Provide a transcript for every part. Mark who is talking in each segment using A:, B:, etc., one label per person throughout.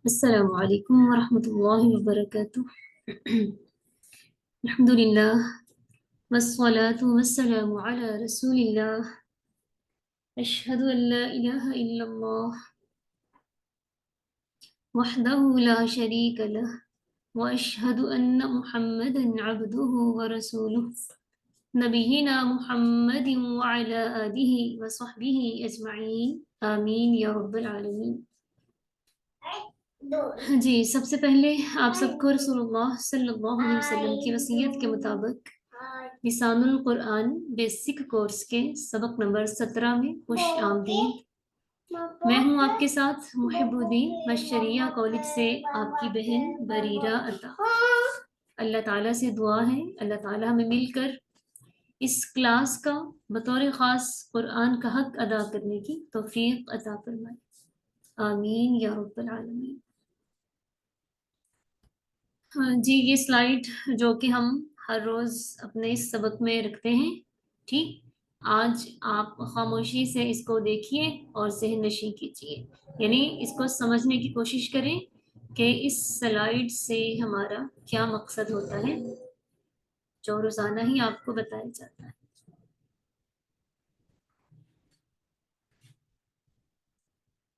A: السلام علیکم ورحمۃ اللہ وبرکاتہ۔ الحمد للہ والصلاة والسلام علی رسول اللہ، اشہد ان لا الہ الا اللہ وحدہ لا شریک لہ واشہد ان محمدا عبدہ ورسولہ نبینا محمد وعلی آلہ وصحبہ اجمعین آمین یا رب العالمین۔ جی، سب سے پہلے آپ سب کو رسول اللہ صلی اللہ علیہ وسلم کی وصیت کے مطابق لسان القرآن بیسک کورس کے سبق نمبر 17 میں خوش آمدید۔ میں ہوں آپ کے ساتھ محب الدین بشریہ کالج سے آپ کی بہن بریرہ عطا۔ اللہ تعالیٰ سے دعا ہے اللہ تعالیٰ ہمیں مل کر اس کلاس کا بطور خاص قرآن کا حق ادا کرنے کی توفیق عطا فرمائے، آمین یا رب العالمین۔ جی، یہ سلائیڈ جو کہ ہم ہر روز اپنے اس سبق میں رکھتے ہیں، ٹھیک، آج آپ خاموشی سے اس کو دیکھیے اور ذہن نشین کیجیے، یعنی اس کو سمجھنے کی کوشش کریں کہ اس سلائیڈ سے ہمارا کیا مقصد ہوتا ہے جو روزانہ ہی آپ کو بتایا جاتا ہے۔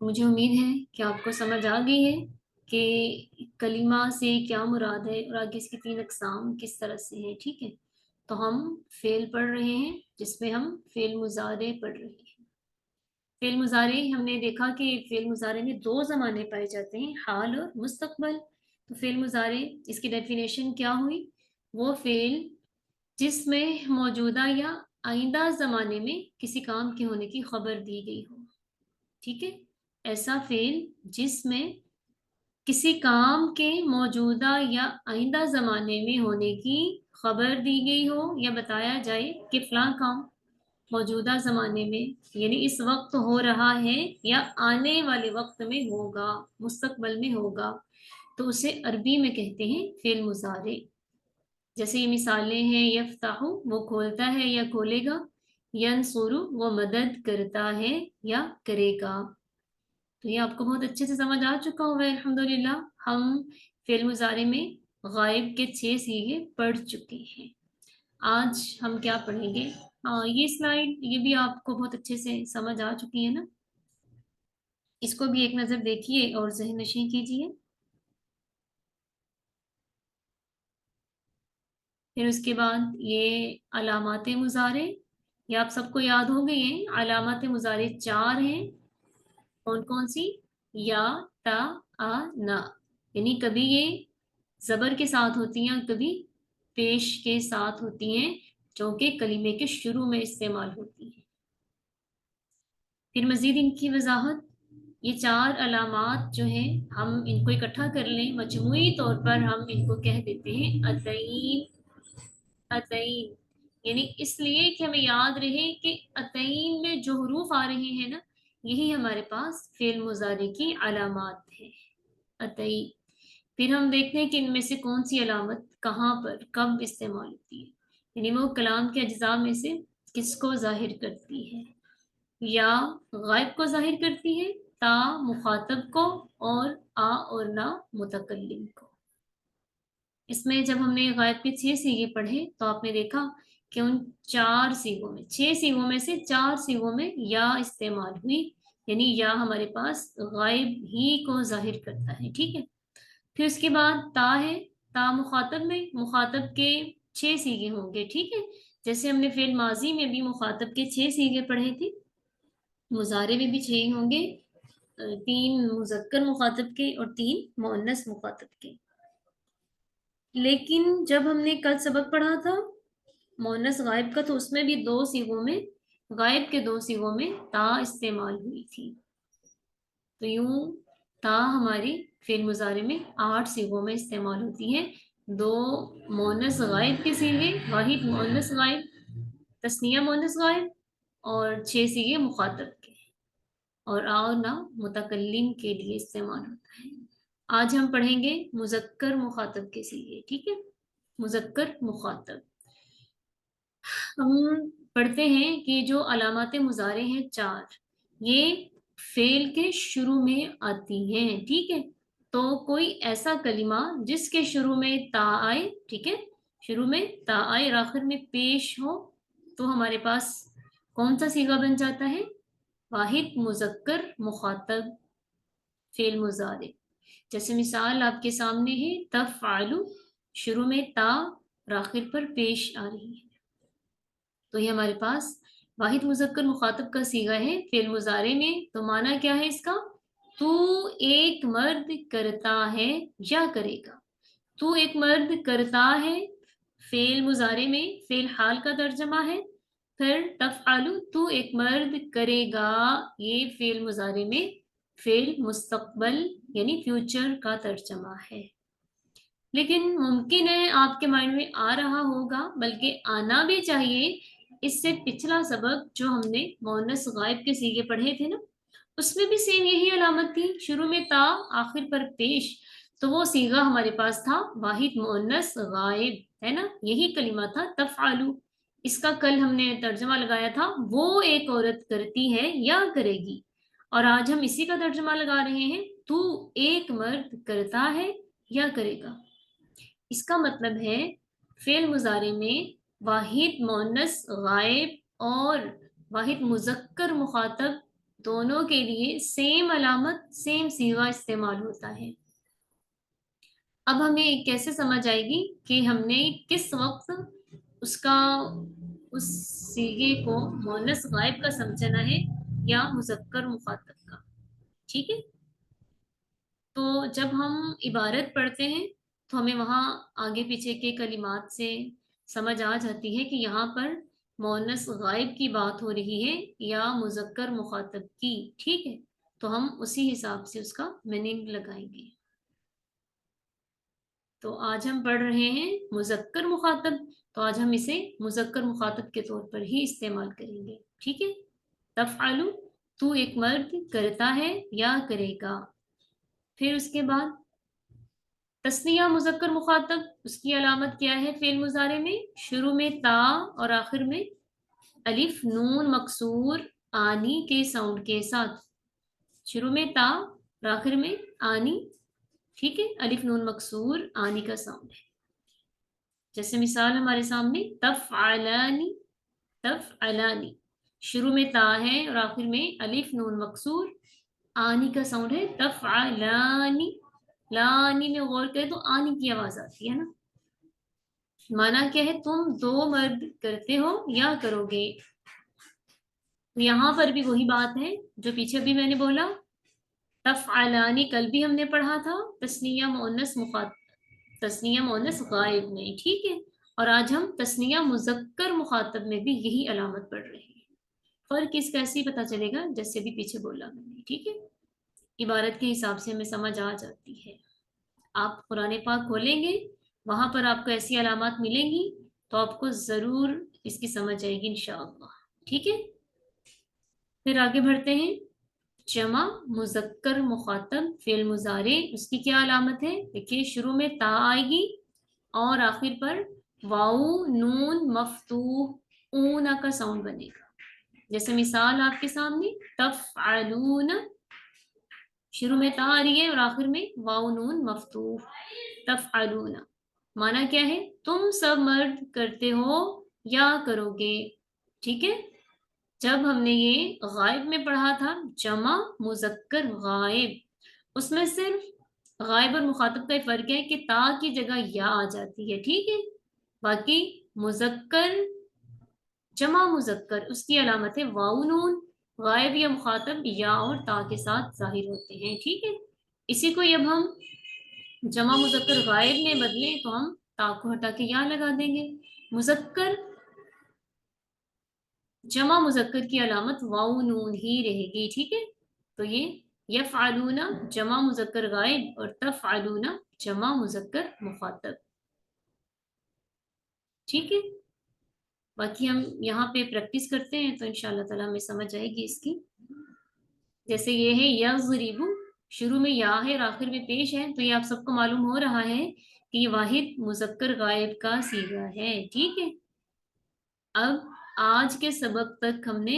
A: مجھے امید ہے کہ آپ کو سمجھ آ گئی ہے کہ کلمہ سے کیا مراد ہے اور آگے اس کی 3 اقسام کس طرح سے ہیں، ٹھیک ہے۔ تو ہم فعل پڑھ رہے ہیں جس میں ہم فعل مضارع پڑھ رہے ہیں۔ فعل مضارع ہم نے دیکھا کہ فعل مضارع میں 2 زمانے پائے جاتے ہیں، حال اور مستقبل۔ تو فعل مضارع اس کی ڈیفینیشن کیا ہوئی؟ وہ فعل جس میں موجودہ یا آئندہ زمانے میں کسی کام کے ہونے کی خبر دی گئی ہو، ٹھیک ہے۔ ایسا فعل جس میں کسی کام کے موجودہ یا آئندہ زمانے میں ہونے کی خبر دی گئی ہو یا بتایا جائے کہ فلاں کام موجودہ زمانے میں یعنی اس وقت ہو رہا ہے یا آنے والے وقت میں ہوگا، مستقبل میں ہوگا، تو اسے عربی میں کہتے ہیں فعل مضارع۔ جیسے یہ مثالیں ہیں، یفتح وہ کھولتا ہے یا کھولے گا، ینصر وہ مدد کرتا ہے یا کرے گا۔ تو یہ آپ کو بہت اچھے سے سمجھ آ چکا ہوگا الحمدللہ۔ ہم فعل مضارع میں غائب کے 6 صیغے پڑھ چکے ہیں۔ آج ہم کیا پڑھیں گے؟ یہ سلائیڈ یہ بھی آپ کو بہت اچھے سے سمجھ آ چکی ہے نا، اس کو بھی ایک نظر دیکھیے اور ذہن نشین کیجیے۔ پھر اس کے بعد یہ علامات مضارع، یہ آپ سب کو یاد ہو گئی ہیں۔ علامات مضارع 4 ہیں، کون کون سی؟ یا، تا، آ، نا، یعنی کبھی یہ زبر کے ساتھ ہوتی ہیں، کبھی پیش کے ساتھ ہوتی ہیں، جو کہ کلمے کے شروع میں استعمال ہوتی ہیں۔ پھر مزید ان کی وضاحت، یہ 4 علامات جو ہیں ہم ان کو اکٹھا کر لیں، مجموعی طور پر ہم ان کو کہہ دیتے ہیں اتعین۔ اتعین یعنی اس لیے کہ ہمیں یاد رہے کہ اتعین میں جو حروف آ رہے ہیں نا، یہی ہمارے پاس فعل مضارع کی علامات ہیں، اتعین۔ پھر ہم دیکھتے ہیں کہ ان میں سے کون سی علامت کہاں پر کب استعمال ہوتی ہے، یعنی وہ کلام کے اجزاء میں سے کس کو ظاہر کرتی ہے۔ یا غائب کو ظاہر کرتی ہے، تا مخاطب کو، اور آ اور نا متکلم کو۔ اس میں جب ہم نے غائب کے 6 صیغے پڑھے تو آپ نے دیکھا کہ ان 4 صیغوں میں 6 صیغوں میں سے 4 صیغوں میں یا استعمال ہوئی، یعنی یا ہمارے پاس غائب ہی کو ظاہر کرتا ہے، ٹھیک ہے۔ پھر اس کے بعد تا ہے، تا مخاطب میں مخاطب کے 6 صیغے ہوں گے، ٹھیک ہے۔ جیسے ہم نے فعل ماضی میں بھی مخاطب کے 6 صیغے پڑھے تھے، مضارع میں بھی 6 ہوں گے، 3 مذکر مخاطب کے اور 3 مؤنث مخاطب کے۔ لیکن جب ہم نے کل سبق پڑھا تھا مؤنث غائب کا، تو اس میں بھی 2 صیغوں میں، غائب کے 2 صیغوں میں تا استعمال ہوئی تھی۔ تو یوں تا ہماری فعل مضارع میں 8 صیغوں میں استعمال ہوتی ہے، 2 مؤنث غائب کے صیغے، واحد مؤنث غائب، تثنیہ مؤنث غائب، اور 6 صیغے مخاطب کے، اور آ اور نا متکلم کے لیے استعمال ہوتا ہے۔ آج ہم پڑھیں گے مذکر مخاطب کے صیغے، ٹھیک ہے، مذکر مخاطب۔ ہم پڑھتے ہیں کہ جو علامات مضارع ہیں 4، یہ فعل کے شروع میں آتی ہیں، ٹھیک ہے۔ تو कोई ऐसा कलिमा जिसके शुरू में ता आए, ठीक है, शुरू में ता आए और आखिर में पेश हो, तो हमारे पास कौन सा सीगा बन जाता है? वाहिद मुजक्कर मुखातब फेल मुजारे। जैसे मिसाल आपके सामने है, तफ़अलु, शुरू में ता और आखिर पर पेश आ रही है, तो ये हमारे पास वाहिद मुजक्कर मुखातब का सीगा है फेल मुजारे में। तो माना क्या है इसका? तू एक मर्द करता है या करेगा। तू एक मर्द करता है फेल मुजारे में फेल हाल का तर्जमा है। फिर तफ़अलु, तू एक मर्द करेगा, ये फेल मुजारे में फेल मुस्तकबल यानी फ्यूचर का तर्जमा है। लेकिन मुमकिन है आपके माइंड में आ रहा होगा, बल्कि आना भी चाहिए, इससे पिछला सबक जो हमने मुअन्नस गायब के सीगे पढ़े थे ना, उसमें भी सेम यही अलामत थी, शुरू में ता आखिर पर पेश। तो वो सीगा हमारे पास था वाहिद मुअन्नस गायब, है ना, यही कलिमा था तफ़अलु। इसका कल हमने तर्जमा लगाया था, वो एक औरत करती है या करेगी, और आज हम इसी का तर्जमा लगा रहे हैं, तू एक मर्द करता है या करेगा। इसका मतलब है फेल मुजारे में वाहिद मुअन्नस गायब और वाहिद मुजक्कर मुखातब दोनों के लिए सेम अलामत सेम सीगा इस्तेमाल होता है। अब हमें कैसे समझ आएगी कि हमने किस वक्त उसका उस सीगे को मुअन्नस गायब का समझना है या मुजक्कर मुखातब का। ठीक है, तो जब हम इबारत पढ़ते हैं तो हमें वहाँ आगे पीछे के कलिमात से समझ आ जाती है कि यहाँ पर मुअन्नस गायब की बात हो रही है या मुजक्कर मुखातब की। ठीक है, तो हम उसी हिसाब से उसका मीनिंग लगाएंगे। तो आज हम पढ़ रहे हैं मुजक्कर मुखातब, तो आज हम इसे मुजक्कर मुखातब के तौर पर ही इस्तेमाल करेंगे। ठीक है, तफ़अलु, तू एक मर्द करता है या करेगा। फिर उसके बाद तस्निया मुजक्कर मुखातब, उसकी अलामत क्या है फेल मुजारे में? शुरू में ता और आखिर में अलिफ नून मकसूर आनी के साउंड के साथ। शुरू में ता और आखिर में आनी, ठीक है, अलिफ नून मकसूर आनी का साउंड है। जैसे मिसाल हमारे सामने तफ़अलानी, तफ़अलानी, शुरू में ता है और आखिर में अलिफ नून मकसूर आनी का साउंड है, तफ़अलानी। लानी में गौर करें तो आनी की आवाज आती है ना। माना क्या है? तुम दो मर्द करते हो या करोगे। तो यहाँ पर भी वही बात है जो पीछे भी मैंने बोला, तफ़अलानी कल भी हमने पढ़ा था तस्निया मुअन्नस मुखातब, तस्निया मुअन्नस गायब में। ठीक है, और आज हम तस्निया मुजक्कर मुखातब में भी यही अलामत पढ़ रहे हैं। फर्क इसका ऐसे ही पता चलेगा जैसे भी पीछे बोला मैंने। ठीक है, इबारत के हिसाब से हमें समझ आ जाती है। आप कुरान पाक खोलेंगे, वहां पर आपको ऐसी अलामत मिलेंगी, तो आपको जरूर इसकी समझ आएगी इंशाअल्लाह। ठीक है, फिर आगे बढ़ते हैं। जमा मुजक्कर मुखातब फेल मुजारे, उसकी क्या अलामत है? देखिए, शुरू में ता आएगी और आखिर पर वाऊ नून मफ्तूह ऊना का साउंड बनेगा। जैसे मिसाल आपके सामने, तफ़अलून, शुरू में ता आ रही है और आखिर में वाऊ नून मफ्तूह, तफ़अलून। माना क्या है? तुम सब मर्द करते हो या करोगे। ठीक है, जब हमने ये गायब में पढ़ा था जमा मुजक्कर गायब, उसमें सिर्फ गायब और मुखातब का ही फर्क है कि ता की जगह या आ जाती है। ठीक है, बाकी मुजक्कर जमा मुजक्कर उसकी अलामत है वाऊ नून, गायब या मुखातब या और ता के साथ जाहिर होते हैं। ठीक है, इसी को अब हम जमा मुजक्कर गायब में बदले तो हम ता को हटा के या लगा देंगे। मुजक्कर जमा मुजक्कर की अलामत वाऊ नून ही रहेगी। ठीक है, तो ये यफ़अलूना जमा मुजक्कर गायब और तफ़अलूना जमा मुजक्कर मुखातब। ठीक है, बाकी हम यहाँ पे प्रैक्टिस करते हैं तो इंशाल्लाह ताला हमें समझ आएगी इसकी। जैसे ये है यज़रिबु, शुरू में या है और आखिर में पेश है, तो ये आप सबको मालूम हो रहा है कि ये वाहिद मुजक्कर गायब का सीगा है। ठीक है, अब आज के सबक तक हमने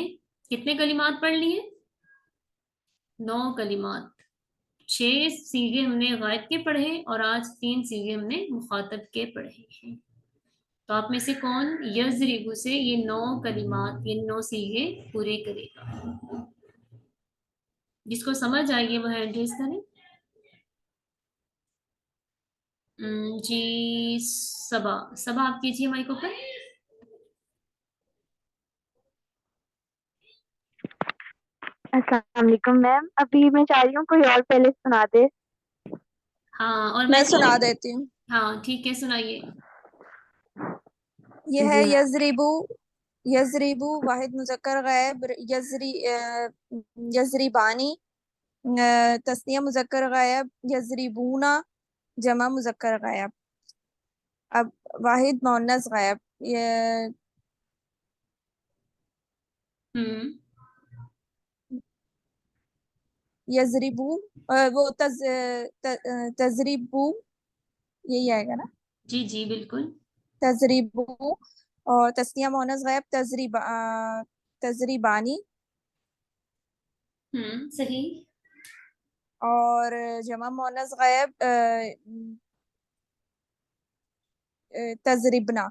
A: कितने कलिमात पढ़ लिए? 9 कलिमात। 6 सीगे हमने गायब के पढ़े और आज 3 सीगे हमने मुखातब के पढ़े हैं। तो आप में से कौन यज़रिबु से ये 9 कलिमात, ये 9 सीगे पूरे करेगा? जिसको समझ आएगी वो हैंड रेज करें। जी सबा, सबा आप कीजिए माइक ओपन।
B: अस्सलाम वालेकुम मैम, अभी मैं चाह रही हूँ कोई और पहले सुना दे।
A: हाँ और
C: मैं
A: मैं
C: सुना देती हूँ।
A: हाँ ठीक है, सुनाइए।
C: ये है
B: जी मैम।
C: यजरिबू। यजरिबू वाहिद मुजक्कर गायब, यजरिबानी तस्निया मुजक्कर गायब, यजरिबूना जमा मुजक्कर गायब। अब वाहिद मुअन्नस गायब, ये
A: हम्म
C: यजरिबू वो तजरिबू, यही आएगा ना?
A: जी जी बिल्कुल।
C: तजरिबू। और तस्निया मुअन्नस गायब, तजरिबानी।
A: सही।
C: और जमा मुअन्नस गायब तजरिबना।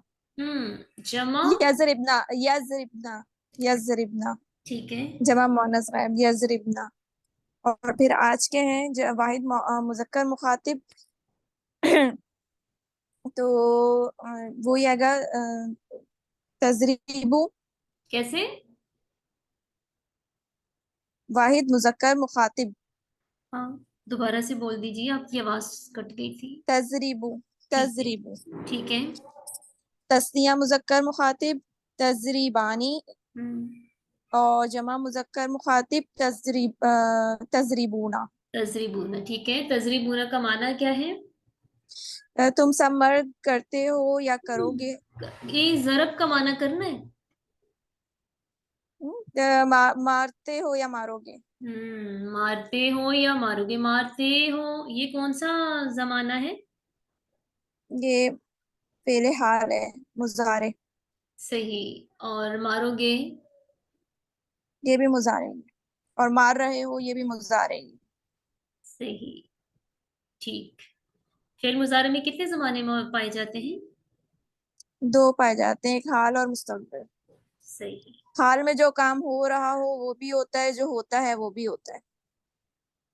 A: जमा।
C: यजरिबना, यजरिबना, यजरिबना।
A: ठीक है।
C: जमा मुअन्नस गायब यजरिबना। और फिर आज के हैं वाहिद मुजक्कर मुखातिब। तो वो ही आएगा तजरीबू।
A: कैसे?
C: वाहिद मुजक्कर मुखातिब।
A: हाँ दोबारा से बोल दीजिए, आपकी आवाज कट गई थी।
C: तजरीबू,
A: ठीक है।
C: तजरीबू।
A: ठीक है।
C: तस्निया मुजक्कर मुखातिब तजरीबानी।
A: हम्म
C: और जमा मुजक्कर मुखातिब तजरीबूना।
A: तजरीबूना, ठीक है। तजरीबूना का माना क्या है?
C: तुम सब मर्द करते हो या करोगे।
A: ये जरब का माना करना है।
C: मारते हो या मारोगे।
A: मारते हो या मारोगे। मारते हो, ये कौन सा जमाना है?
C: ये फेले हाल है, मुजारे।
A: सही। और मारोगे?
C: ये भी मुजारे ही है। और मार रहे हो, ये भी मुजारे ही है।
A: सही। ठीक। फिर मुजारे में कितने जमाने में पाए जाते हैं?
C: दो पाए जाते हैं, एक हाल और मुस्तकबिल।
A: सही।
C: हाल में जो काम हो रहा हो वो भी होता है, जो होता है वो भी होता है।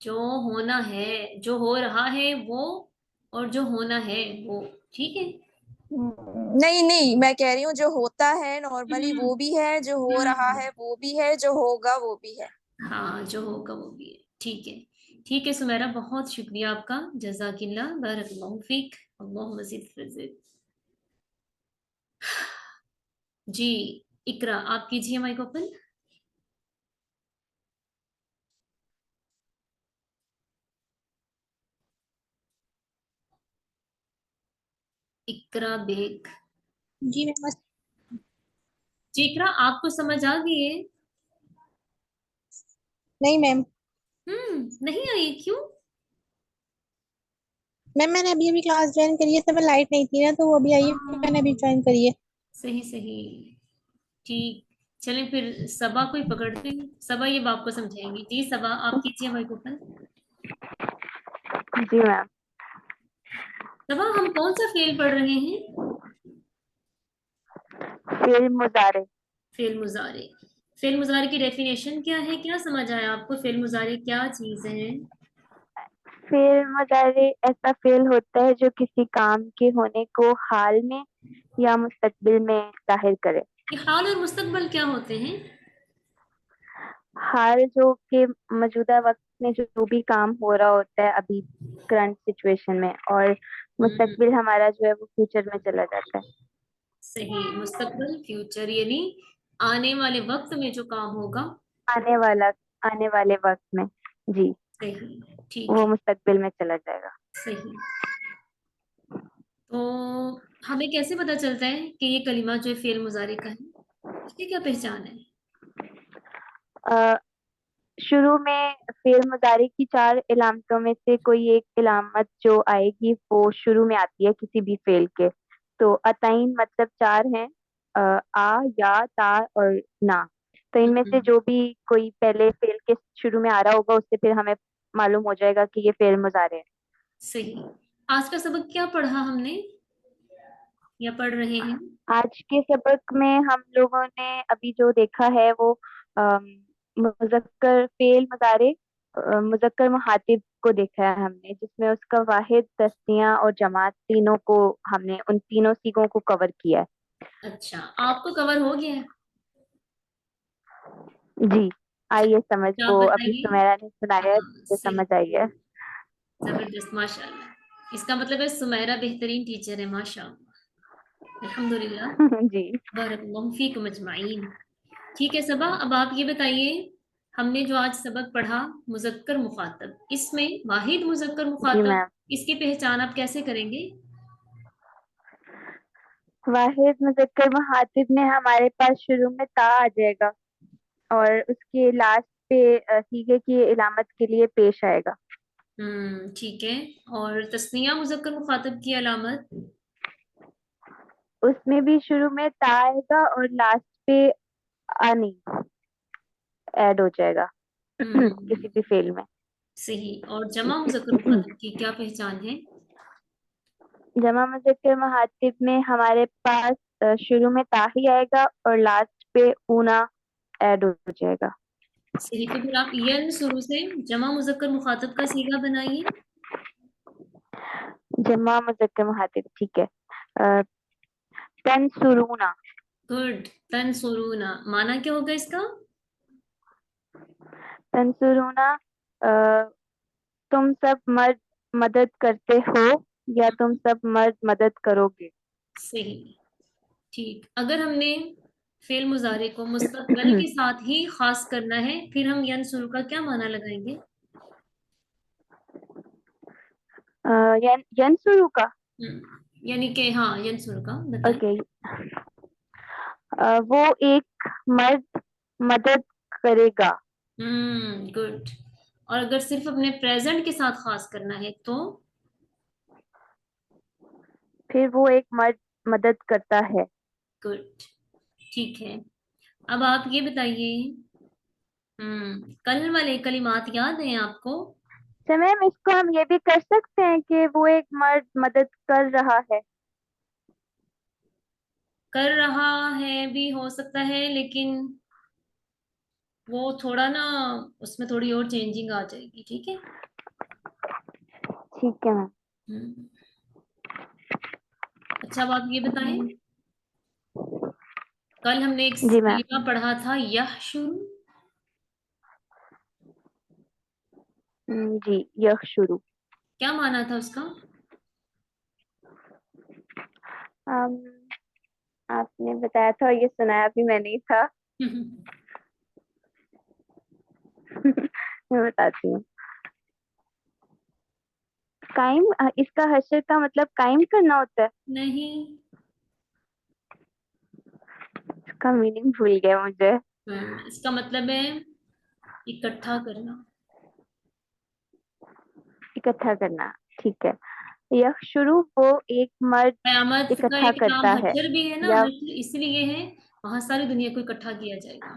A: जो होना है, जो हो रहा है वो, और जो होना है वो। ठीक है।
C: नहीं नहीं, मैं कह रही हूँ जो होता है नॉर्मली
A: हम्म
C: वो भी है, जो हो रहा
A: हम्म,
C: है वो भी है, जो होगा वो भी है।
A: हाँ जो होगा वो भी है। ठीक है। ठीक है सुमेरा, बहुत शुक्रिया आपका। जजाकिल्ला, बारकल्लाहु फीक। अल्लाह मजीद फिज़िक। जी इकरा आप कीजिए माइक ओपन। इकरा बेग।
C: जी मैं मस्त।
A: जी इकरा, आपको समझ आ गई है?
C: नहीं मैम।
A: नहीं आई, क्यों?
C: मैम मैंने अभी अभी क्लास ज्वाइन करी है, तब लाइट नहीं थी ना, तो वो अभी आई है, फिर मैंने अभी
A: हाँ,
C: ज्वाइन करी है।
A: सही सही। ठीक। चलें फिर सबा को ही पकड़ते हैं, सबा ये बाप को समझाएंगी। जी सबा आप कीजिए माइक ओपन।
B: जी मैम।
A: सबा हम कौन सा फेल पढ़ रहे हैं?
B: फेल मुजारे।
A: फेल मुजारे। फेल मुजारे की डेफिनेशन क्या है, क्या समझ आया आपको? फेल मुजारे क्या चीज है?
B: फेल मुजारे ऐसा फेल होता है जो किसी काम के होने को हाल में या मुस्तकबिल में जाहिर करे।
A: ये हाल और मुस्तकबल क्या होते हैं?
B: हाल जो कि मौजूदा वक्त में जो भी काम हो रहा होता है अभी करंट सिचुएशन में, और
A: हम्म,
B: मुस्तकबिल हमारा जो है वो फ्यूचर में चला जाता है।
A: सही। मुस्तकबल फ्यूचर यानी आने वाले वक्त में जो काम होगा।
B: आने वाला, आने वाले वक्त में। जी।
A: सही। ठीक
B: वो
A: है।
B: मुस्तकबिल में चला जाएगा।
A: सही। तो हमें कैसे पता चलता है कि ये कलीमा जो है फेल मुजारे का है? इसकी क्या पहचान है?
B: अ, शुरू में फेल मुजारे की चार इलामतों में से कोई एक इलामत जो आएगी वो शुरू में आती है किसी भी फेल के। तो अताइन मतलब चार हैं, आ, या, ता और ना। तो इनमें से
A: हम्म,
B: जो भी कोई पहले फेल के शुरू में आ रहा होगा उससे फिर हमें معلوم ہو جائے گا کہ یہ فعل مضارع ہے۔
A: صحیح. آج کا سبق کیا پڑھا ہم نے یا پڑھ رہے ہیں؟
B: آج کے سبق میں ہم لوگوں نے ابھی جو دیکھا ہے وہ مذکر فعل مضارع مذکر مخاطب کو دیکھا ہے ہم نے، جس میں اس کا واحد، تثنیہ اور جماعت تینوں کو ہم نے ان تینوں سیغوں کو کور کیا ہے۔
A: اچھا، آپ کو کور ہو گیا ہے؟
B: جی آئیے سمجھ،
A: کیا آپ
B: وہ ابھی
A: بتائیے.
B: سمیرا نے سنایا ہے،
A: ہاں
B: مجھے
A: صحیح،
B: سمجھ آئی ہے۔
A: زبردست، ماشاء اللہ. اس کا مطلب ہے سمیرا بہترین ٹیچر ہے، ماشاء اللہ، الحمدللہ،
B: جی
A: بارک اللہ فیکم اجمعین. ٹھیک ہے صبا، اب آپ یہ بتائیے، ہم نے جو آج سبق پڑھا مذکر مخاطب، اس میں واحد مذکر
B: جی
A: مخاطب،
B: میم،
A: اس کی پہچان آپ کیسے کریں گے؟
B: واحد مذکر مخاطب میں ہمارے پاس شروع میں تا آ جائے گا اور اس کے لاسٹ پہ سیغے کی علامت کے لیے پیش آئے گا۔
A: ٹھیک ہے. اور تثنیہ مذکر مخاطب کی علامت؟
B: اس میں بھی شروع میں تا آئے گا اور لاسٹ پہ آنی ایڈ ہو جائے گا کسی بھی فعل میں۔
A: صحیح. اور جمع مذکر مخاطب کی کیا پہچان ہے؟
B: جمع مذکر مخاطب میں ہمارے پاس شروع میں تا ہی آئے گا اور لاسٹ پہ اونا ایڈ ہو جائے گا۔
A: صحیح. تو پھر آپ ین شروع سے جمع مذکر مخاطب کا صیغہ بنائیے.
B: جمع مذکر مخاطب، ٹھیک ہے، تنصرونا۔
A: گڈ. تنصرونا مانا کیا ہوگا اس کا؟
B: تنصرونا تم سب مرد مدد کرتے ہو یا تم سب مرد مدد کرو گے۔
A: صحیح. ٹھیک. اگر ہم نے فعل مضارع کو مستقبل کے ساتھ ہی خاص کرنا ہے، پھر ہم ینصرو کا کیا معنی لگائیں گے؟
B: ینصرو کا،
A: یعنی کہ ہاں ینصرو کا بتائیں.
B: اوکے، وہ ایک مرد مدد کرے گا۔
A: گڈ. اور اگر صرف اپنے پریزنٹ کے ساتھ خاص کرنا ہے تو؟
B: پھر وہ ایک مرد مدد کرتا ہے۔
A: گڈ. ٹھیک ہے. اب آپ یہ بتائیے، کل والے کلمات یاد ہیں آپ کو؟
B: تو میم اس کو ہم یہ بھی کر سکتے ہیں کہ وہ ایک مرد مدد کر رہا ہے۔
A: کر رہا ہے بھی ہو سکتا ہے، لیکن وہ تھوڑا نا اس میں تھوڑی اور چینجنگ آ جائے گی. ٹھیک ہے.
B: ٹھیک ہے میم۔
A: ہم، اچھا اب آپ یہ بتائیں، کل ہم نے ایک
B: جی میم،
A: کلمہ پڑھا تھا یحشر،
B: جی یہ شروع،
A: کیا معنی تھا اس کا؟
B: آپ نے بتایا تھا اور یہ سنایا بھی میں نہیں تھا۔ میں بتاتی ہوں، قائم، اس کا حشر کا مطلب قائم کرنا ہوتا ہے۔
A: نہیں.
B: اس کا میننگ بھول گیا مجھے۔
A: اس کا مطلب ہے اکٹھا کرنا.
B: اکٹھا کرنا، ٹھیک ہے، یہ شروع وہ ایک مرد
A: قیامت کا
B: اکٹھا
A: ایک نام
B: کرتا ہے
A: حشر بھی ہے نا،
B: یا
A: حشر اس لیے ہے وہاں ساری دنیا کو اکٹھا کیا جائے گا.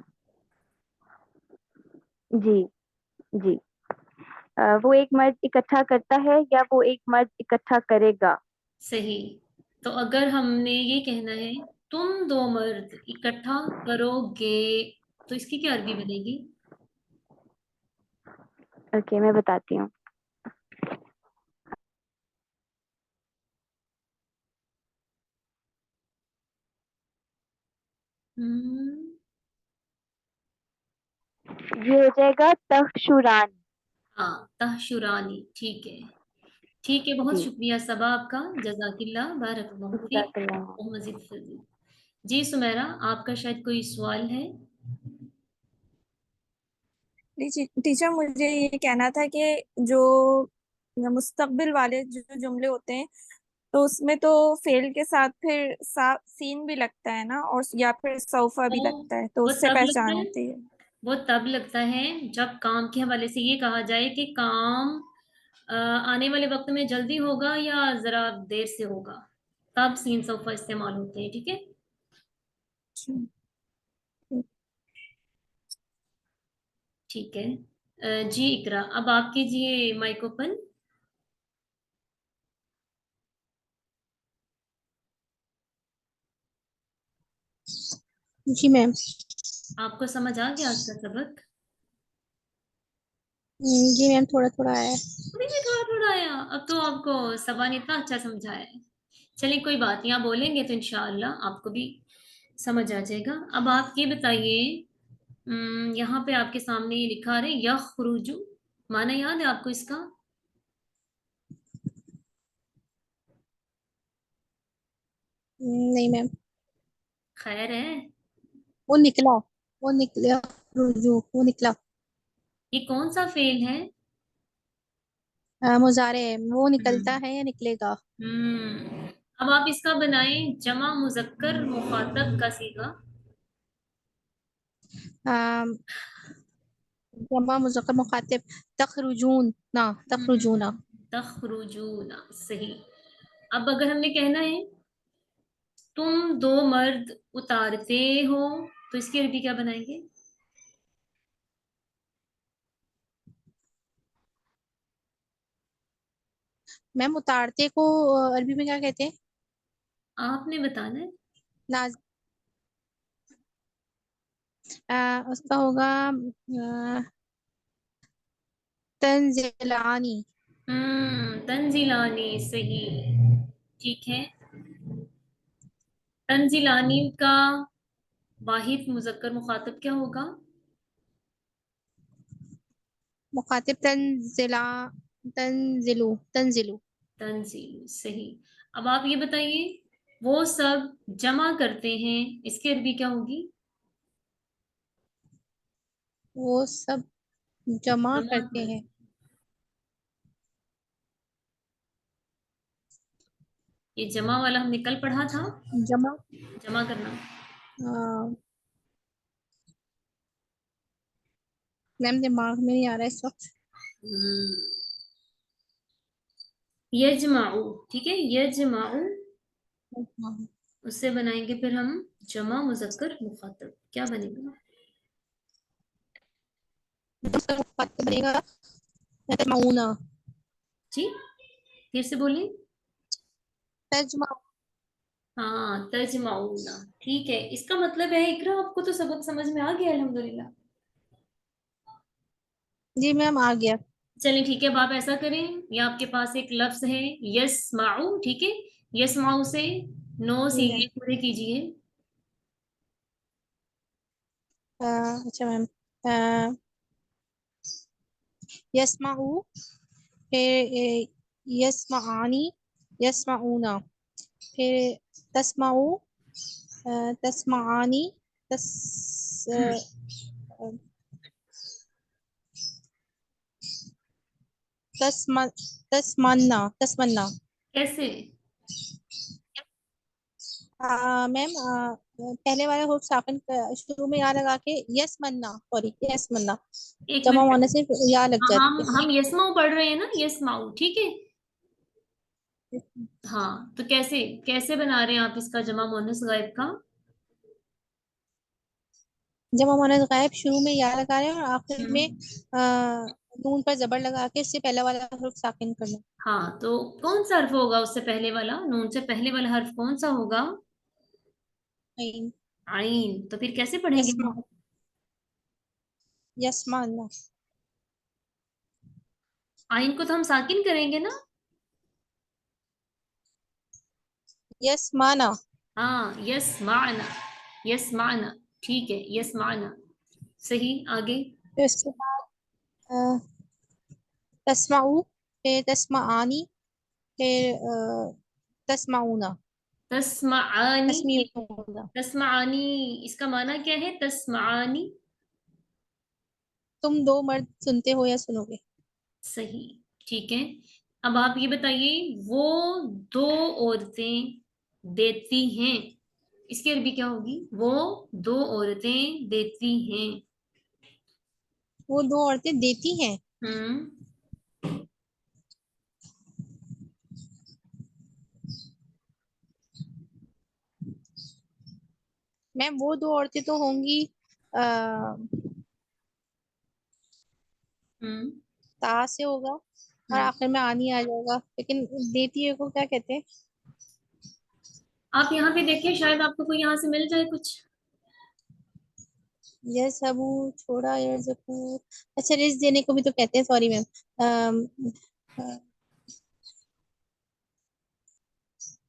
B: جی جی، وہ ایک مرد اکٹھا کرتا ہے یا وہ ایک مرد اکٹھا کرے گا۔
A: صحیح. تو اگر ہم نے یہ کہنا ہے تم دو مرد اکٹھا کرو گے، تو اس کی کیا عربی بنے گی؟
B: اوکے میں بتاتی ہوں، یہ ہو جائے گا تخشوران۔
A: ہاں تحشرانی. ٹھیک ہے. ٹھیک ہے، بہت
B: جی
A: شکریہ صبا آپ کا، جزاک اللہ، بارک اللہ فیک،
B: جزاک اللہ۔
A: اور مزید فضل. جی سمیرا، آپ کا شاید کوئی سوال ہے؟
C: ٹیچر مجھے یہ کہنا تھا کہ جو مستقبل والے جو جملے ہوتے ہیں تو اس میں تو فعل کے ساتھ پھر سین بھی لگتا ہے نا، اور یا پھر سوفا بھی
A: وہ
C: لگتا ہے، تو
A: وہ
C: اس سے
A: تب لگتا
C: پہچان
A: ہے
C: ہوتی ہے۔
A: وہ تب لگتا ہے جب کام کے حوالے سے یہ کہا جائے کہ کام آنے والے وقت میں جلدی ہوگا یا ذرا دیر سے ہوگا، تب سین صوفہ استعمال ہوتے ہیں. ٹھیک ہے. ٹھیک ہے. जी इकरा, अब आप कीजिए माइक ओपन।
D: जी मैम।
A: आपको समझ आ गया आज का सबक?
D: जी मैम, थोड़ा थोड़ा आया है।
A: अभी भी थोड़ा थोड़ा आया? अब तो आपको सबा ने इतना अच्छा समझाया है। चलिए कोई बात नहीं, आप बोलेंगे तो इंशाअल्लाह आपको भी समझ आ जाएगा। अब आप ये बताइए, यहाँ पे आपके सामने ये लिखा है यखरुजु, माना याद है आपको इसका?
D: नहीं मैम।
A: खैर है।
D: वो निकला, वो निकला, रुजू, वो निकला।
A: ये कौन सा फेल है?
D: मुजारे है, वो निकलता
A: हम्म
D: है या निकलेगा।
A: हम्म अब आप इसका बनाएं जमा मुजक्कर मुखातब का सीगा।
D: अम, जमा मुज़क्कर मुखातिब, तखरुजून ना, तखरुजूना।
A: तखरुजूना, सही। अब अगर हमने कहना है तुम दो मर्द उतारते हो, तो इसकी अरबी क्या बनाएंगे?
D: मैम उतारते को अरबी में क्या कहते हैं।
A: आपने बताना है।
D: नाज उसका होगा तंजिलानी।
A: तंजिलानी, सही। ठीक है। तंजिलानी का वाहिद मुजक्कर मुखातब क्या होगा?
D: मुखातिब तंजिला, तंजिलु, तंजिलु।
A: तंजील, सही। अब आप ये बताइए, वो सब जमा करते हैं, इसकी अरबी क्या होगी?
D: वो सब जमा
A: जमा
D: करते
A: कर,
D: हैं।
A: ये जमा वाला हमने कल पढ़ा था।
D: जमा
A: जमा करना।
D: अ, मैम दिमाग में नहीं आ रहा है इस वक्त।
A: हम्म, यजमाऊ, ठीक है, यजमाऊ। उससे बनाएंगे फिर हम जमा मुजक्कर मुखातब, क्या बनेगा?
D: उसका मुखातिब बनेगा तजमाऊना।
A: जी, फिर से बोलिए।
D: तजमा
A: हाँ, तजमाऊना, ठीक है। इसका मतलब है इकरा, आपको तो सबक समझ में आ गया अल्हम्दुलिल्लाह।
D: जी मैम आ गया।
A: चलिए ठीक है, अब आप ऐसा करें, ये आपके पास एक लफ्ज है यस्माउ, ठीक है। यस्माउ से 9
D: जी मैम।
A: सीधे पूरे कीजिए।
D: अच्छा मैम। अ, यस्माऊ, फिर यस्माआनी, यस्माऊना, फिर तस्माऊ, तस्माआनी, तस
A: हम्म,
D: अ, तस्मा तस्मन्ना, तस्मन्ना।
A: कैसे?
D: मैम पहले वाला हुर्फ साकिन शुरू में या लगा के यस मन्ना, सॉरी यस मन्ना,
A: एक
D: जमा
A: मिनट।
D: होने से या लग
A: हाँ,
D: जाती
A: हम यस्माउ पढ़ रहे हैं ना, यस्माउ, ठीक है।
D: है।
A: हाँ, तो कैसे कैसे बना रहे हैं आप इसका जमा मुअन्नस गायब का?
D: जमा मुअन्नस गायब शुरू में या लगा रहे हैं और आखिर में
A: हम्म
D: नून पर जबर लगा के इससे पहला वाला हुर्फ साकिन करना।
A: हाँ, तो कौन सा हर्फ होगा उससे पहले वाला, नून से पहले वाला हर्फ कौन सा होगा?
D: आइन।
A: आइन, तो फिर कैसे पढ़ेंगे
D: यस्मा,
A: हम?
D: यस्माना,
A: आइन को तो हम साकिन करेंगे ना।
D: यस्माना।
A: हाँ, यस माना, यस माना, ठीक है, यस माना, सही। आगे।
D: फिर उसके बाद तस्माऊ, फिर तस्माआनी, फिर तस्माऊना,
A: तस्माआनी,
D: तस्मीऊना।
A: तस्माआनी, इसका माना क्या है तस्माआनी?
D: तुम दो मर्द सुनते हो या सुनोगे।
A: सही, ठीक है। अब आप ये बताइए, वो दो औरतें देती हैं, इसकी अरबी क्या होगी? वो दो औरतें देती हैं।
D: वो दो औरतें देती हैं।
A: हम्म
D: मैम वो दो औरतें तो होंगी, आ, ता से होगा और आखिर में आनी आ जाएगा, लेकिन देती है को क्या कहते हैं?
A: आप यहाँ पे देखिए, शायद आपको कोई यहाँ से मिल जाए कुछ।
D: यस अबू छोड़ा यार जकू। अच्छा रिस्क देने को भी तो कहते हैं, सॉरी मैम।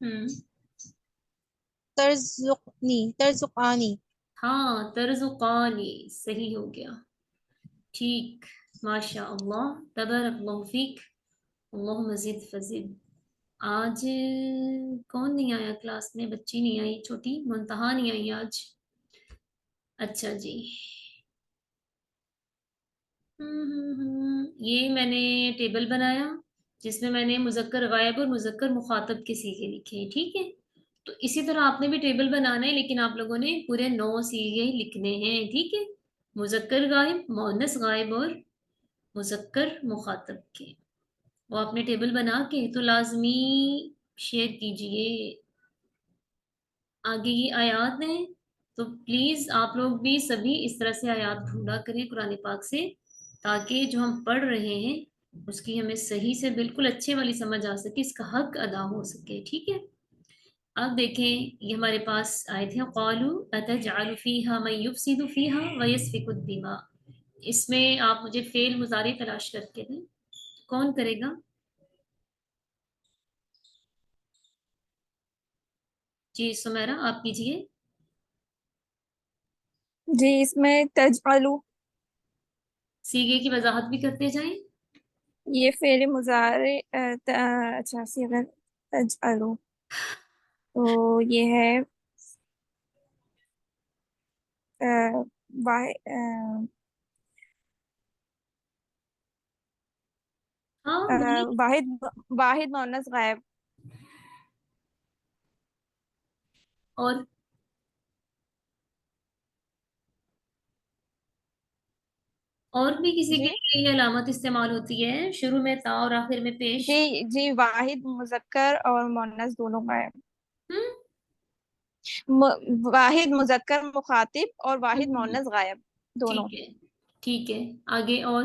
A: हम्म
D: तर्जुकनी, तर्जुकानी।
A: हाँ, तर्जुकानी सही हो गया। ठीक, माशा अल्लाह, तबारकल्लाहु फीक, अल्लाह मजीद फजीद। आज कौन नहीं आया क्लास में? बच्ची नहीं आई, छोटी मुंतहा नहीं आई आज। अच्छा जी। ये मैंने टेबल बनाया जिसमें मैंने मुज़क्कर गायब और मुज़क्कर मुखातब के सीगे लिखे हैं, ठीक है। तो इसी तरह आपने भी टेबल बनाना है, लेकिन आप लोगों ने पूरे 9 सीगे लिखने हैं, ठीक है। मुज़क्कर गायब, मुअन्नस गायब और मुज़क्कर मुखातब के। वो आपने टेबल बना के तो लाजमी शेयर कीजिए। आगे ये आयात हैं, तो प्लीज आप लोग भी सभी इस तरह से आयात ढूंढा करें कुरान पाक से, ताकि जो हम पढ़ रहे हैं उसकी हमें सही से बिल्कुल अच्छे वाली समझ आ सके, इसका हक अदा हो सके, ठीक है। अब देखें, ये हमारे पास आए थे, क़ालू अतजअलु फीहा मन युफ़सिदु फीहा व यस्फिकु दिमा। इसमें आप मुझे फेल मुजारी तलाश करके दें, कौन करेगा? जी सुमेरा, आप कीजिए।
C: जी, इसमें तजअलु,
A: सीगे की वजाहत भी करते जाएं।
C: ये फेल मुजारे अच्छा सीगा तजअलु, तो ये है अ,
A: हाँ बोलिए।
C: वाहिद, वाहिद मुअन्नस गायब।
A: और और भी किसी के
C: जी
A: लिए ये अलामत इस्तेमाल होती है, शुरू में ता और आखिर में पेश।
C: जी जी, वाहिद मुजक्कर और मुअन्नस दोनों गायब।
A: हम्म
C: वाहिद मुजक्कर मुखातिब और वाहिद
A: हम्म,
C: मुअन्नस गायब दोनों।
A: ठीक है, ठीक है। आगे और?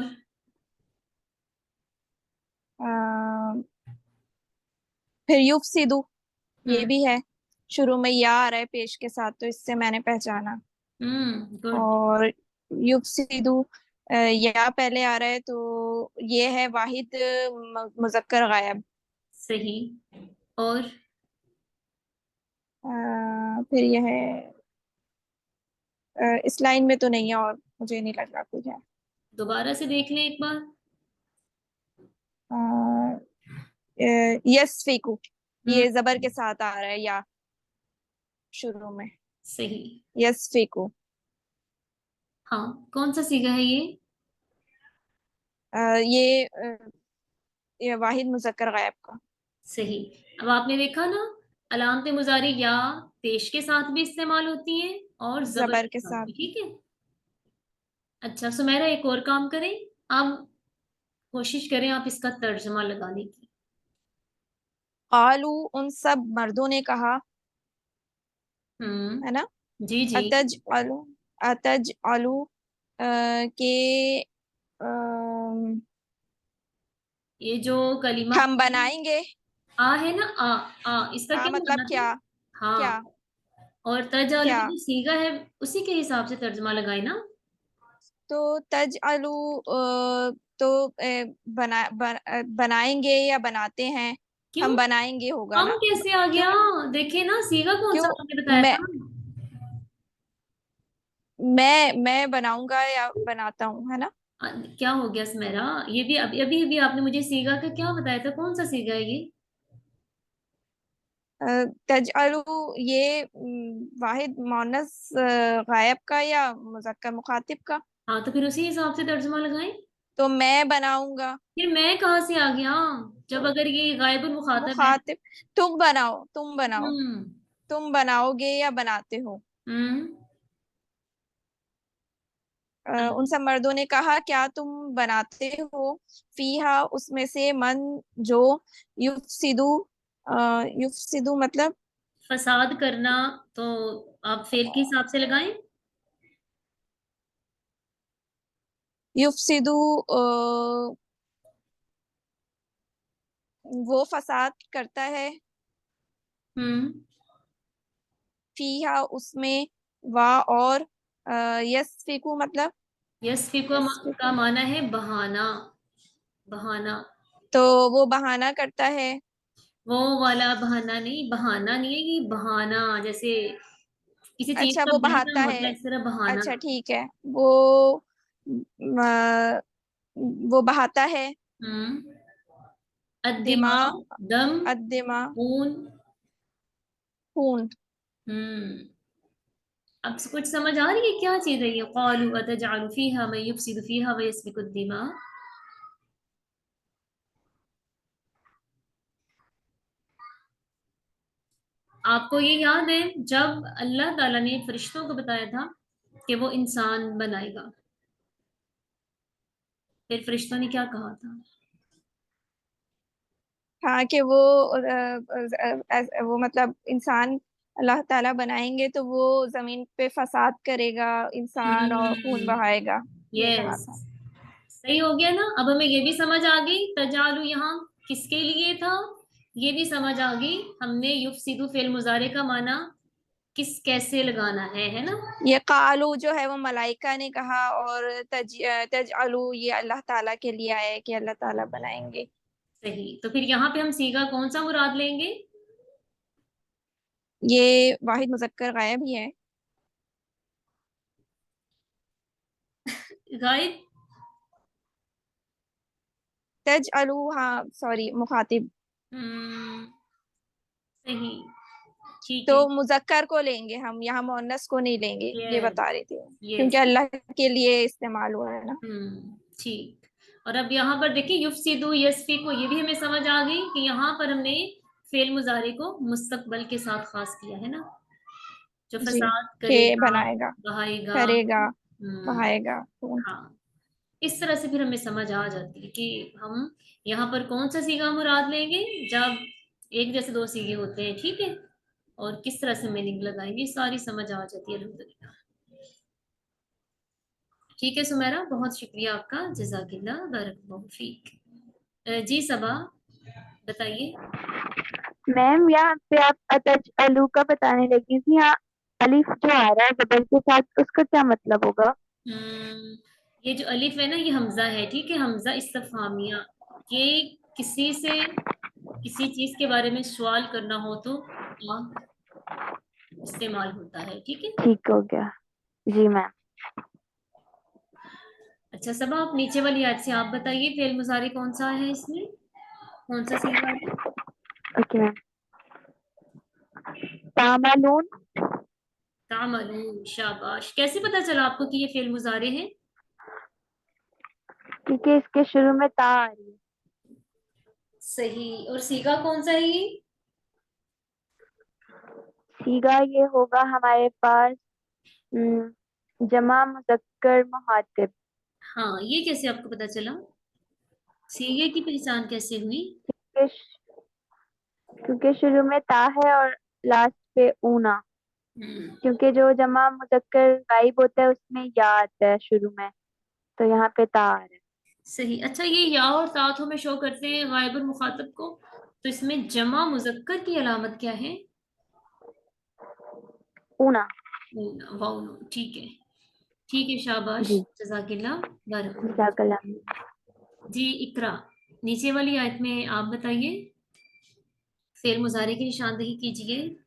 C: अ, फिर युफसिदु, ये
A: हम्म
C: भी है, शुरू में या आ रहा है पेश के साथ, तो इससे मैंने पहचाना।
A: गुड।
C: और युफसिदु या पहले आ रहा है, तो ये है वाहिद मुजक्कर गायब।
A: सही। और
C: फिर ये है इस लाइन में तो नहीं है, और मुझे नहीं लग रहा कुछ है।
A: दोबारा से देख लें एक बार।
C: यस फेकू,
A: हम्म
C: ये जबर के साथ आ रहा है या शुरू में।
A: सही।
C: यस फेकू।
A: हाँ, कौन सा सीगा है ये?
C: ये वाहिद मुजक्कर गायब का।
A: सही। अब आपने देखा ना, अलामत मुजारी या पेश के साथ भी इस्तेमाल होती है और जबर
C: जबर
A: के
C: के
A: साथ
C: साथ।
A: भी, ठीक है। अच्छा सुमेरा, एक और काम करें, आप कोशिश करें आप इसका तर्जमा लगाने की।
C: कालू, उन सब मर्दों ने कहा, है ना।
A: जी जी।
C: अतज अलू, अतज अलू के अम,
A: ये जो कलीमा
C: हम बनाएंगे।
A: आ है ना, आ इसका क्या
C: मतलब
A: माना था?
C: क्या? क्या?
A: हाँ। और तजालु
C: क्या?
A: का जो सीगा है उसी के हिसाब से तर्जमा लगाए ना।
C: तो तज अलू तो बनाएंगे या बनाते हैं।
A: क्यों?
C: हम बनाएंगे होगा
A: हम
C: ना।
A: कैसे आ
C: क्यों?
A: गया? देखे ना, सीगा कौन सा
C: क्यों?
A: आपने बताया
C: मैं
A: था?
C: मैं बनाऊंगा या बनाता हूँ, है ना।
A: क्या हो गया सुमेरा? ये भी अभी अभी अभी आपने मुझे सीगा का क्या बताया था, कौन सा सीगा है ये?
C: तजअलु, ये वाहिद मुअन्नस गायब का या मुजक्कर मुखातिब का।
A: हाँ, तो फिर उसी हिसाब से तर्जमा लगाएं।
C: तो मैं बनाऊंगा।
A: फिर मैं कहाँ से आ गया, जब अगर ये गायब मुखातब है?
C: मुखातिब, तुम बनाओ, तुम बनाओ,
A: हम्म
C: तुम बनाओगे या बनाते हो।
A: हम्म
C: उन सब मर्दों ने कहा, क्या तुम बनाते हो, फीहा उसमें से, मन जो, युफसिदु, युफसिदु मतलब
A: फसाद करना, तो आप फेल के हिसाब से लगाएं।
C: युफ्सिदु वो फसाद करता है, फीहा उसमें, वा और, यस्फिकु मतलब
A: यस्फिकु का
C: यस्फिकु
A: माना है बहाना, बहाना।
C: तो वो बहाना करता है।
A: वो वाला बहाना नहीं, बहाना नहीं है कि बहाना, जैसे किसी चीज
C: अच्छा
A: का
C: वो
A: बहना
C: बहाता
A: होता
C: है।
A: है, इस तरह बहाना।
C: अच्छा ठीक है, म, वो बहाता है।
A: हम्म।
C: दिमा,
A: अद्दिमा, दम,
C: अद्दिमा,
A: खून।
C: खून।
A: हम्म। अब कुछ समझ आ रही है क्या चीज है ये? क़ालू अतजअलु फीहा मन युफ़सिदु फीहा व यस्फिकु दिमा। आपको ये याद है जब अल्लाह ताला ने फरिश्तों को बताया था कि वो इंसान बनाएगा, फिर फरिश्तों ने क्या कहा था?
C: हाँ कि वो मतलब इंसान अल्लाह ताला बनाएंगे तो वो जमीन पे फसाद करेगा, इंसान और खून
A: हम्म।
C: बहाएगा, ये कहा
A: यस,
C: था।
A: सही हो गया ना। अब हमें ये भी समझ आ गई तजालु यहाँ किसके लिए था, ये भी समझ आ गई। हमने युफ़सिदु फेल मुजारे का माना किस कैसे लगाना है ना।
C: ये कालू जो है वो मलाइका ने कहा, और तजअलू ये अल्लाह ताला के लिए आया है कि अल्लाह ताला बनाएंगे।
A: सही, तो फिर यहाँ पे हम सीगा कौन सा मुराद लेंगे?
C: ये वाहिद मुजक्कर गायब ही है।
A: गायब।
C: तजअलू, हाँ सॉरी, मुखातिब।
A: हम्म। सही, ठीक
C: तो
A: है।
C: मुजक्कर को लेंगे हम, यहाँ मुअन्नस को नहीं लेंगे, ये
A: यस,
C: बता रही थी, क्योंकि
A: यस।
C: अल्लाह के लिए इस्तेमाल हुआ है ना।
A: ठीक। और अब यहाँ पर देखिए युफ़सिदु यस्फिकु, ये भी हमें समझ आ गई कि यहाँ पर हमने फेल मुजारे को मुस्तकबल के साथ खास किया है ना, जो
C: जी,
A: फसाद
C: के
A: करेगा,
C: बनाएगा,
A: बहाएगा।
C: करेगा,
A: हम्म।
C: बहाएगा।
A: हाँ, इस तरह से फिर हमें समझ आ जाती है कि हम यहाँ पर कौन सा सीगा मुराद लेंगे जब एक जैसे दो सीगे होते हैं, ठीक है, और किस तरह से मीनिंग लगाएंगे, सारी समझ आ जाती है अल्हम्दुलिल्लाह। ठीक है सुमेरा, बहुत शुक्रिया आपका, जज़ाकिल्लाह, बारकल्लाहु फीक। जी सबा, बताइए।
B: मैम यहाँ पे आप अतज अलू का बताने लगी थी, यहाँ अलिफ जो आ रहा है बदल के साथ, उसका क्या मतलब होगा?
A: हम्म, ये जो अलिफ है ना, ये हमजा है, ठीक है, हमजा इस्तफहामिया। ये किसी से किसी चीज के बारे में सवाल करना हो तो इस्तेमाल होता है, ठीक है।
B: ठीक हो गया। जी मैम।
A: अच्छा सबा, आप नीचे वाली आयत से आप बताइए फेल मुजारी कौन सा है इसमें, कौन सा सीगा है?
B: Okay ma'am. तामलून।
A: तामलून, शाबाश। कैसे पता चला आपको कि ये फेल मुजारे हैं?
B: क्योंकि इसके शुरू में ता आ रही है।
A: सही। और सीगा कौन सा है ये?
B: सीगा ये होगा हमारे पास जमा मुजक्कर मुहातिब।
A: हाँ, ये कैसे आपको पता चला? सीगे की पहचान कैसे हुई?
B: क्योंकि शुरू में ता है और लास्ट पे ऊना।
A: हम्म।
B: क्योंकि जो जमा मुजक्कर गायब होता है उसमें या आता है शुरू में, तो यहाँ पे ता आ रहा है।
A: सही। अच्छा, ये या और तात हमें शो करते हैं गायब और मुखातब को, तो इसमें जमा मुजक्कर की अलामत क्या है?
B: ऊना।
A: वाउ, ठीक है, ठीक है, शाबाश,
B: जी।
A: जजाकिल्ला, बारक।
B: जज़ाकल्लाह।
A: जी इकरा, नीचे वाली आयत में आप बताइए, फेल मुजारे की निशानदही कीजिए।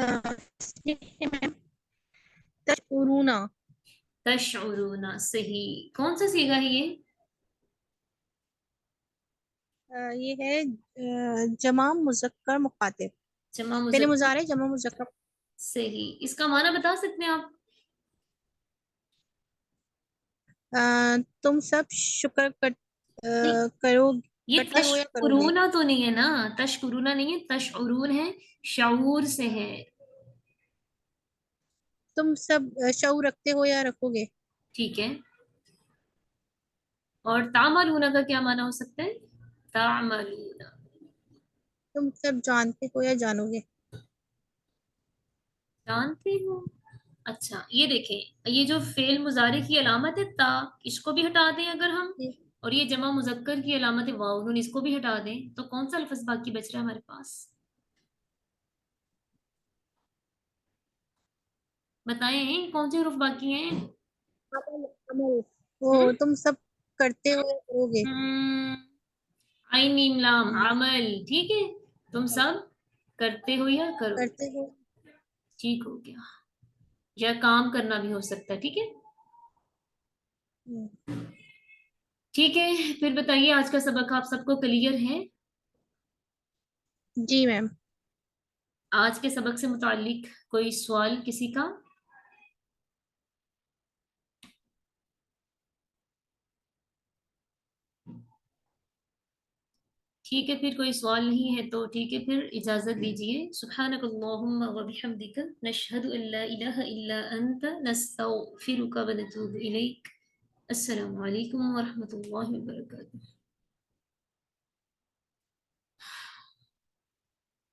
D: मैम तशउरूना,
A: तशउरूना, सही। कौन सा सीगा है ये?
D: ये है जमा मुजक्कर मुखातिब,
A: जमा
D: पहले
A: मुजक्कर,
D: मुजारे जमा मुजक्कर।
A: सही। इसका माना बता सकते हैं आप?
D: तुम सब शुक्र
A: नहीं,
D: करो,
A: ये
D: करते हो या करोगे।
A: तशकुरूना तो नहीं है ना, तशकुरूना नहीं है, तशउरून है, शऊर से है।
D: तुम सब शऊर रखते हो या रखोगे।
A: ठीक है। और तामलूना का क्या माना हो सकता है? तामलूना,
D: तुम सब जानते हो या जानोगे।
A: जानते हो। अच्छा ये देखें, ये जो फेल मुजारे की अलामत है ता, इसको भी हटा दें अगर हम,
D: जी।
A: और ये जमा मुजक्कर की अलामत है वाव नून, इसको भी हटा दें, तो कौन सा लफ्ज बाकी बच रहा है हमारे पास? बताएं कौन से हरूफ बाकी हैं?
D: अमल, अमल, वो
A: हम्म
D: तुम सब करते हुए करोगे।
A: हम्म, आइन मीम लाम अमल, ठीक है, तुम सब करते हो या करोगे,
D: करते हो।
A: ठीक हो गया, या काम करना भी हो सकता है, ठीक है।
D: हम्म,
A: ठीक है, फिर बताइए आज का सबक आप सबको क्लियर है?
D: जी मैम।
A: आज के सबक से मुताल्लिक कोई सवाल किसी का? ठीक है, फिर कोई सवाल नहीं है तो ठीक है, फिर इजाजत दीजिए। सुब्हानक अल्लाहुम्मा व बिहम्दिका नशहदु अल्ला इलाहा इल्ला अंता नस्तगफिरुका व नतूबु इलैक। अस्सलामु अलैकुम व रहमतुल्लाहि व बरकातुहू।